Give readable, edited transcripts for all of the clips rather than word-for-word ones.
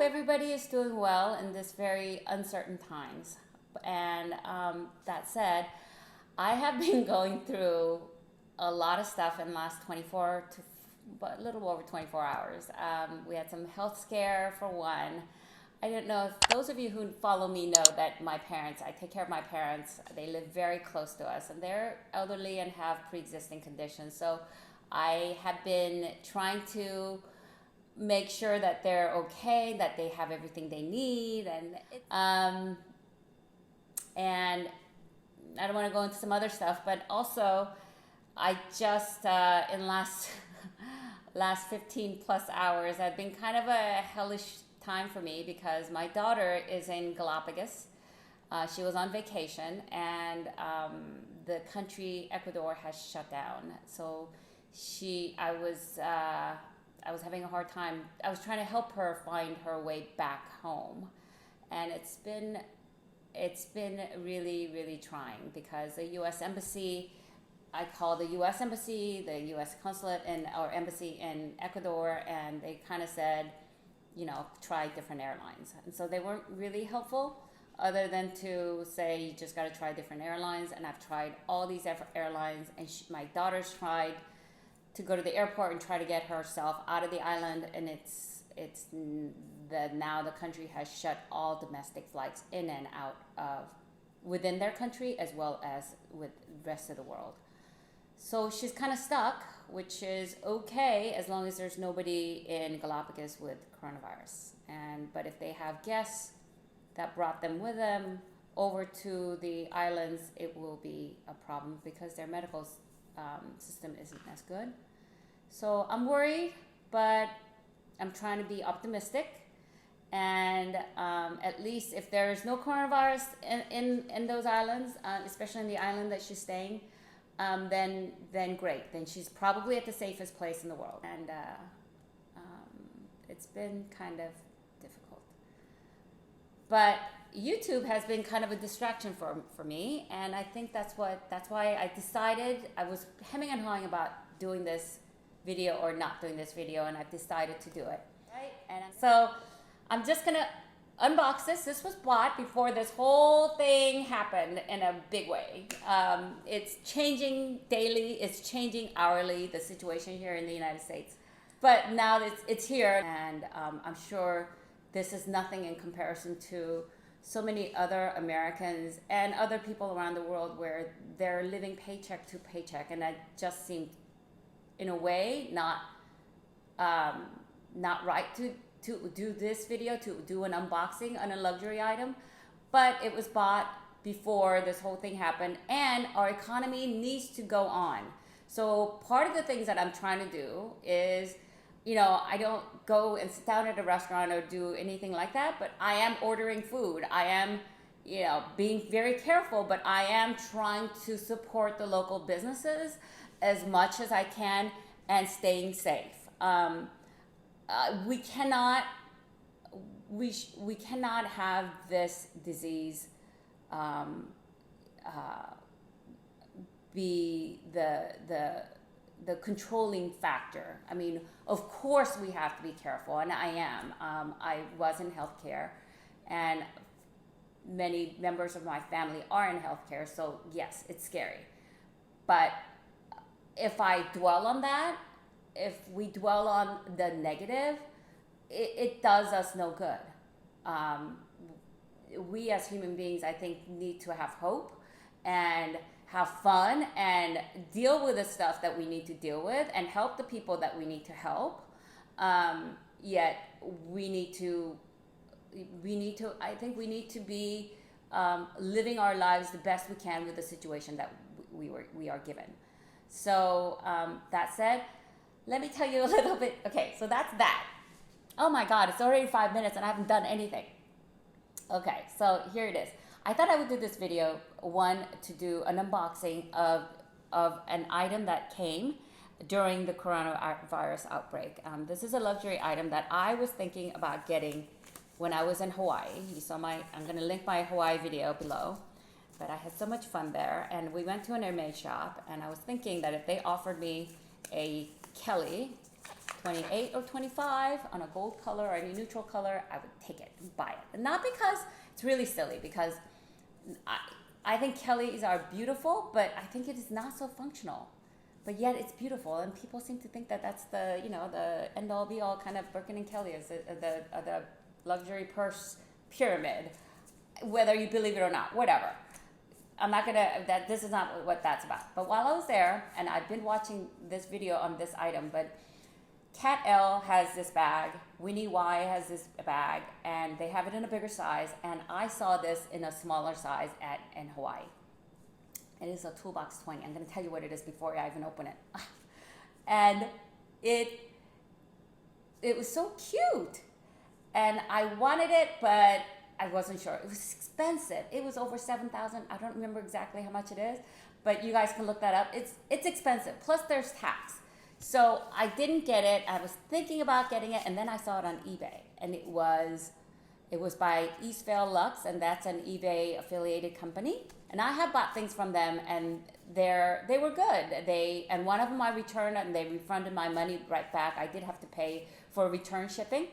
everybody is doing well in this very uncertain times. And that said, I have been going through a lot of stuff in the last 24 to a little over 24 hours. We had some health scare for one. I don't know if those of you who follow me know that my parents, I take care of my parents. They live very close to us and they're elderly and have pre-existing conditions. So I have been trying to make sure that they're okay, that they have everything they need, and I don't want to go into some other stuff, but also I just in last 15 plus hours, I've been kind of a hellish time for me because my daughter is in Galapagos. She was on vacation, and the country Ecuador has shut down. So I was having a hard time. I was trying to help her find her way back home, and it's been really, really trying because the U.S. Embassy, I called the U.S. Embassy, the U.S. Consulate or Embassy in Ecuador, and they kind of said, try different airlines. And so they weren't really helpful other than to say, you just got to try different airlines. And I've tried all these airlines, and my daughter's tried to go to the airport and try to get herself out of the island, and now the country has shut all domestic flights in and out of within their country as well as with the rest of the world. So she's kind of stuck, which is okay as long as there's nobody in Galapagos with coronavirus. But if they have guests that brought them with them over to the islands, it will be a problem because their medical system isn't as good. So I'm worried, but I'm trying to be optimistic. And at least if there is no coronavirus in those islands, especially in the island that she's staying, then great. Then she's probably at the safest place in the world. And it's been kind of difficult. But YouTube has been kind of a distraction for me, and I think that's why I decided, I was hemming and hawing about doing this video or not doing this video, and I've decided to do it. Right? And so I'm just gonna unbox this. This was bought before this whole thing happened in a big way. It's changing daily, it's changing hourly, the situation here in the United States. But now it's here, and I'm sure this is nothing in comparison to so many other Americans and other people around the world where they're living paycheck to paycheck, and that just seemed, in a way, not right to do this video, to do an unboxing on a luxury item. But it was bought before this whole thing happened, and our economy needs to go on. So part of the things that I'm trying to do is, I don't go and sit down at a restaurant or do anything like that, but I am ordering food. I am, being very careful, but I am trying to support the local businesses as much as I can and staying safe. We cannot have this disease be the controlling factor. I mean, of course we have to be careful, and I am. I was in healthcare, and many members of my family are in healthcare, so yes, it's scary. But if I dwell on that, if we dwell on the negative, it does us no good. We as human beings, I think, need to have hope and have fun and deal with the stuff that we need to deal with and help the people that we need to help. Yet we need to be living our lives the best we can with the situation that we are given. So that said, let me tell you a little bit. Okay, so that's that. Oh my God, it's already 5 minutes and I haven't done anything. Okay, so here it is. I thought I would do this video, one, to do an unboxing of an item that came during the coronavirus outbreak. This is a luxury item that I was thinking about getting when I was in Hawaii. You saw I'm gonna link my Hawaii video below, but I had so much fun there, and we went to an Hermes shop, and I was thinking that if they offered me a Kelly 28 or 25 on a gold color or any neutral color, I would take it and buy it. And not because it's really silly, because I think Kellys are beautiful, but I think it is not so functional. But yet it's beautiful, and people seem to think that that's the, you know, the end all be all kind of Birkin and Kelly is the luxury purse pyramid, whether you believe it or not, whatever. I'm not gonna, this is not what that's about. But while I was there, and I've been watching this video on this item, but Cat L has this bag, Winnie Y has this bag, and they have it in a bigger size, and I saw this in a smaller size in Hawaii. It is a toolbox 20. I'm gonna tell you what it is before I even open it. And it was so cute, and I wanted it, but I wasn't sure. It was expensive. It was over $7,000. I don't remember exactly how much it is, but you guys can look that up. It's expensive. Plus there's tax. So I didn't get it. I was thinking about getting it, and then I saw it on eBay, and it was by Eastvale Luxe, and that's an eBay affiliated company. And I have bought things from them, and they were good. And one of them I returned, and they refunded my money right back. I did have to pay for return shipping.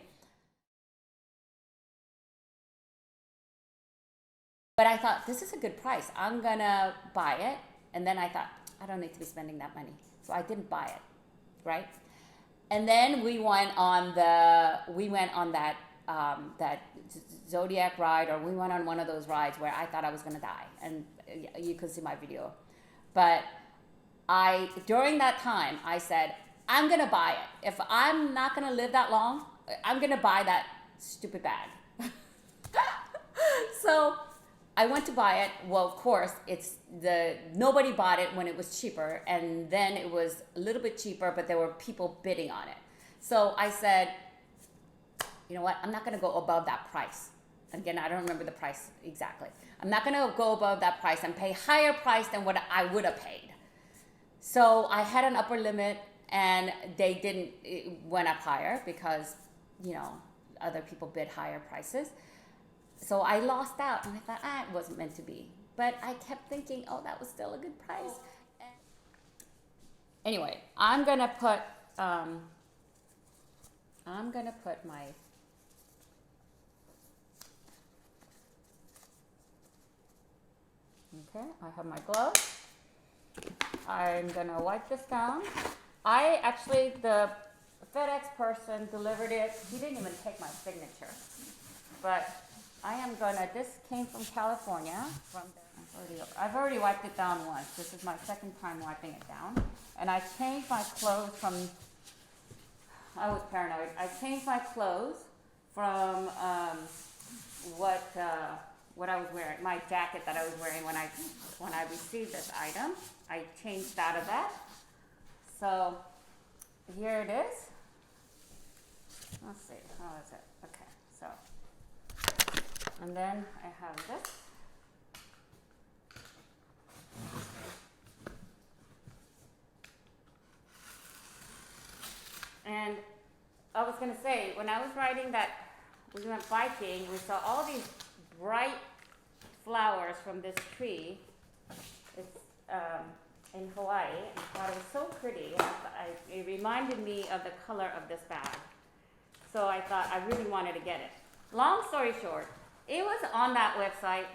But I thought, this is a good price. I'm gonna buy it. And then I thought, I don't need to be spending that money. So I didn't buy it, right? And then we went on that Zodiac ride, or we went on one of those rides where I thought I was gonna die. And you can see my video. But during that time, I said, I'm gonna buy it. If I'm not gonna live that long, I'm gonna buy that stupid bag. So I went to buy it. Well, of course, nobody bought it when it was cheaper, and then it was a little bit cheaper, but there were people bidding on it. So I said, you know what? I'm not going to go above that price. Again, I don't remember the price exactly. I'm not going to go above that price and pay higher price than what I would have paid. So I had an upper limit, and it went up higher because, you know, other people bid higher prices. So I lost out, and I thought, it wasn't meant to be. But I kept thinking, oh, that was still a good price. Anyway, I'm gonna put my okay. I have my gloves. I'm gonna wipe this down. The FedEx person delivered it. He didn't even take my signature, but this came from California. I've already wiped it down once. This is my second time wiping it down. And I changed my clothes I was paranoid. I changed my clothes from what I was wearing, my jacket that I was wearing when I received this item. I changed out of that. So here it is. Let's see, how is it? Okay, so. And then I have this. And I was going to say, when I was riding we went biking, we saw all these bright flowers from this tree. It's in Hawaii. I thought it was so pretty. It reminded me of the color of this bag. So I thought I really wanted to get it. Long story short, it was on that website,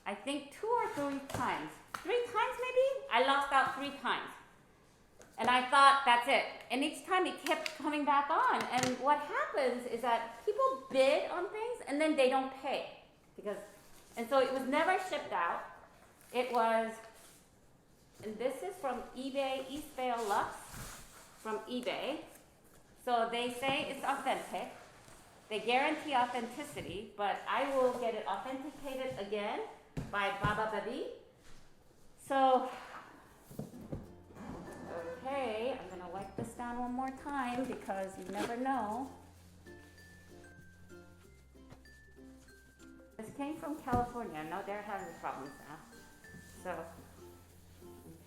I think 2 or 3 times. 3 times maybe? I lost out 3 times. And I thought, that's it. And each time it kept coming back on. And what happens is that people bid on things and then they don't pay. And so it was never shipped out. It was, and this is from eBay, Eastvale Luxe, from eBay. So they say it's authentic. They guarantee authenticity, but I will get it authenticated again by Baba Baby. So, okay, I'm gonna wipe this down one more time because you never know. This came from California. No, they're having problems now. So,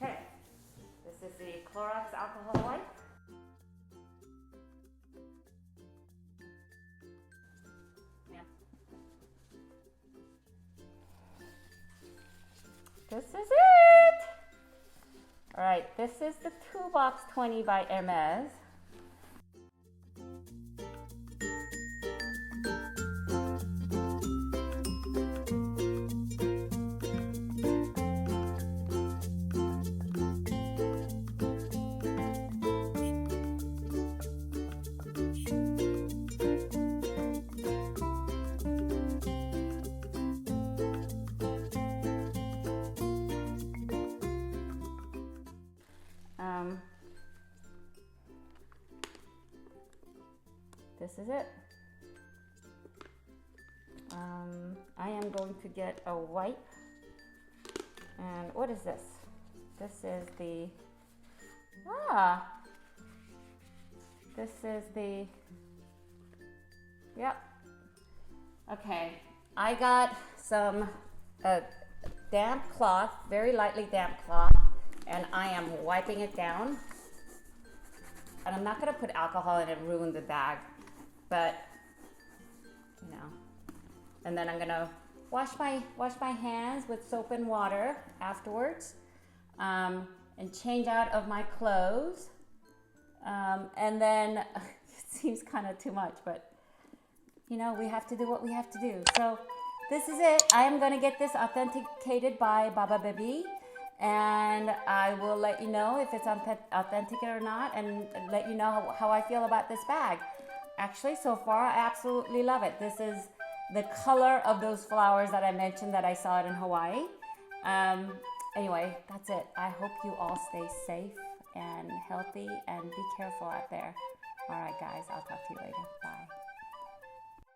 okay, this is the Clorox alcohol wipe. This is it. All right, this is the toolbox 20 by Hermes. this is it. I am going to get a wipe. And what is this? This is the, this is the, yep. Okay, I got some damp cloth, very lightly damp cloth, and I am wiping it down. And I'm not gonna put alcohol in it and ruin the bag, but you know. And then I'm gonna wash my hands with soap and water afterwards, and change out of my clothes. And then it seems kind of too much, but you know, we have to do what we have to do. So this is it. I am gonna get this authenticated by Baba Baby, and I will let you know if it's authentic or not, and let you know how I feel about this bag. Actually, so far, I absolutely love it. This is the color of those flowers that I mentioned that I saw it in Hawaii. Anyway, that's it. I hope you all stay safe and healthy and be careful out there. All right, guys, I'll talk to you later. Bye.